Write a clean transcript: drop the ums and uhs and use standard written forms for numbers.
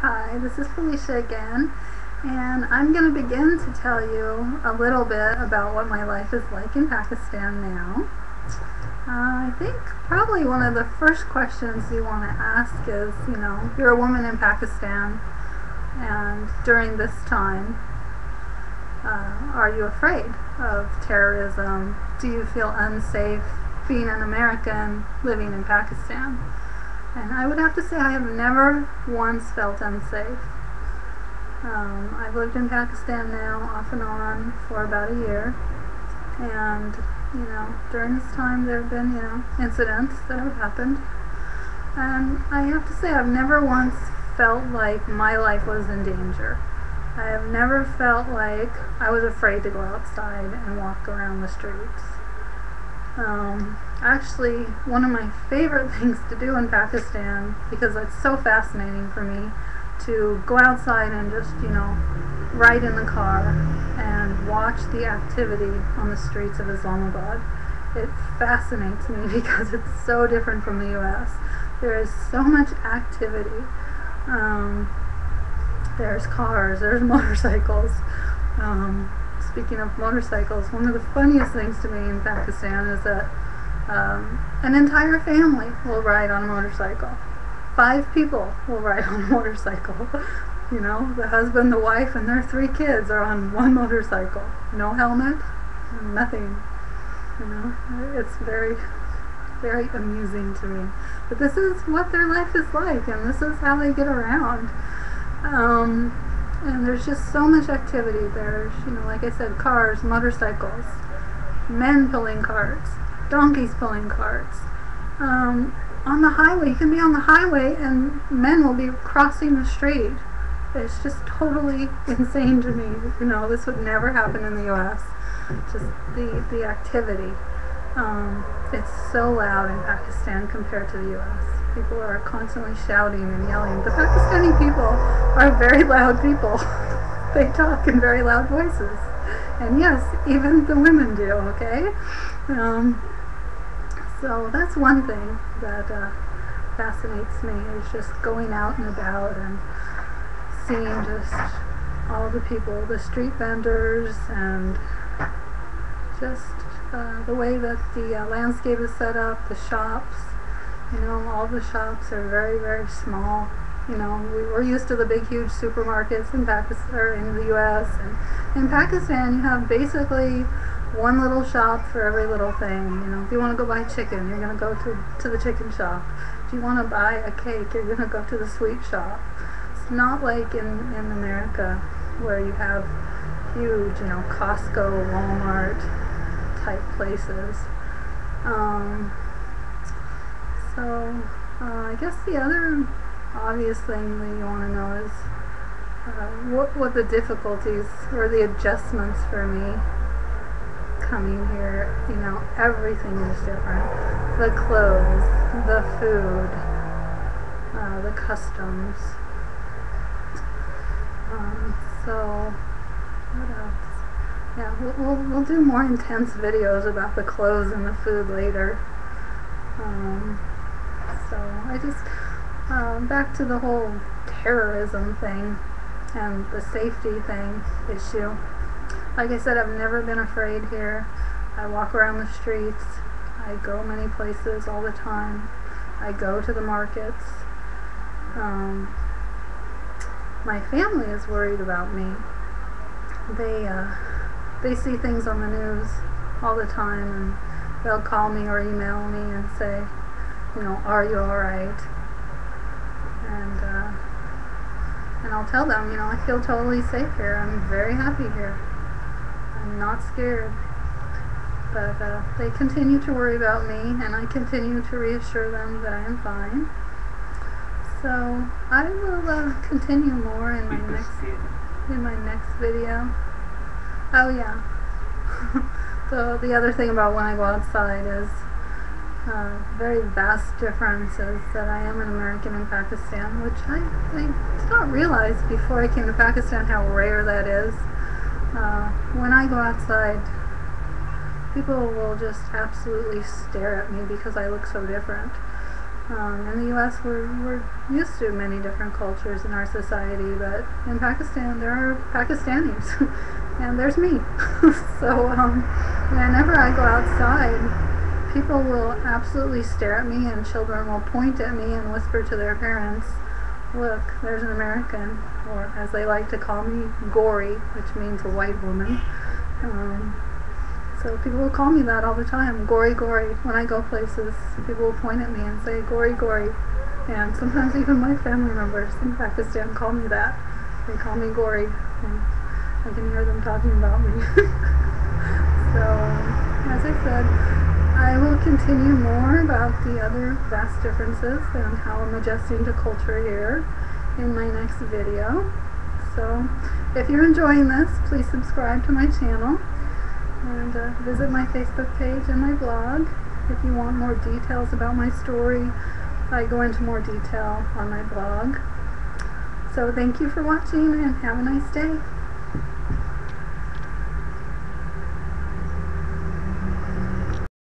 Hi, this is Felicia again, and I'm going to begin to tell you a little bit about what my life is like in Pakistan now. I think probably one of the first questions you want to ask is, you're a woman in Pakistan, and during this time, are you afraid of terrorism? Do you feel unsafe being an American living in Pakistan? And I would have to say I have never once felt unsafe. I've lived in Pakistan now off and on for about a year, and during this time there have been incidents that have happened, and I have to say I've never once felt like my life was in danger. I have never felt like I was afraid to go outside and walk around the streets. Actually, one of my favorite things to do in Pakistan, because it's so fascinating for me, to go outside and just, ride in the car and watch the activity on the streets of Islamabad. It fascinates me because it's so different from the US. There is so much activity. There's cars, there's motorcycles. Speaking of motorcycles, one of the funniest things to me in Pakistan is that an entire family will ride on a motorcycle. 5 people will ride on a motorcycle. The husband, the wife, and their 3 kids are on one motorcycle. No helmet, nothing. It's very, very amusing to me. But this is what their life is like, and this is how they get around. And there's just so much activity. There's, like I said, cars, motorcycles, men pulling carts, donkeys pulling carts. On the highway, you can be on the highway and men will be crossing the street. It's just totally insane to me. This would never happen in the U.S. Just the activity. It's so loud in Pakistan compared to the U.S. People are constantly shouting and yelling. The Pakistani people are very loud people. They talk in very loud voices. And yes, even the women do, okay? So that's one thing that fascinates me, is just going out and about and seeing just all the people, the street vendors, and just the way that the landscape is set up, the shops. All the shops are very, very small. We're used to the big, huge supermarkets in Pakistan, or in the U.S. And in Pakistan, you have basically one little shop for every little thing. If you want to go buy chicken, you're going to go to the chicken shop. If you want to buy a cake, you're going to go to the sweet shop. It's not like in America, where you have huge, Costco, Walmart type places. So I guess the other obvious thing that you want to know is what the difficulties or the adjustments for me coming here. Everything is different. The clothes, the food, the customs. So what else? Yeah, we'll do more intense videos about the clothes and the food later. So I just back to the whole terrorism thing and the safety thing issue. Like I said, I've never been afraid here. I walk around the streets. I go many places all the time. I go to the markets. My family is worried about me. They see things on the news all the time, and they'll call me or email me and say, are you alright? And I'll tell them, I feel totally safe here. I'm very happy here. I'm not scared. But they continue to worry about me, and I continue to reassure them that I am fine. So I will continue more in my next video. Oh yeah. The other thing about when I go outside is very vast differences that I am an American in Pakistan, which I did not realize before I came to Pakistan how rare that is. When I go outside, people will just absolutely stare at me because I look so different. In the U.S. we're used to many different cultures in our society, but in Pakistan there are Pakistanis, and there's me. So whenever I go outside, people will absolutely stare at me, and children will point at me and whisper to their parents, "Look, there's an American," or as they like to call me, Gory, which means a white woman. So people will call me that all the time, Gory, Gory. When I go places, people will point at me and say, Gory, Gory. And sometimes even my family members in Pakistan call me that. They call me Gory, and I can hear them talking about me. So, as I said, I will continue more about the other vast differences and how I'm adjusting to culture here in my next video. So, if you're enjoying this, please subscribe to my channel. And visit my Facebook page and my blog. If you want more details about my story, I go into more detail on my blog. So thank you for watching, and have a nice day.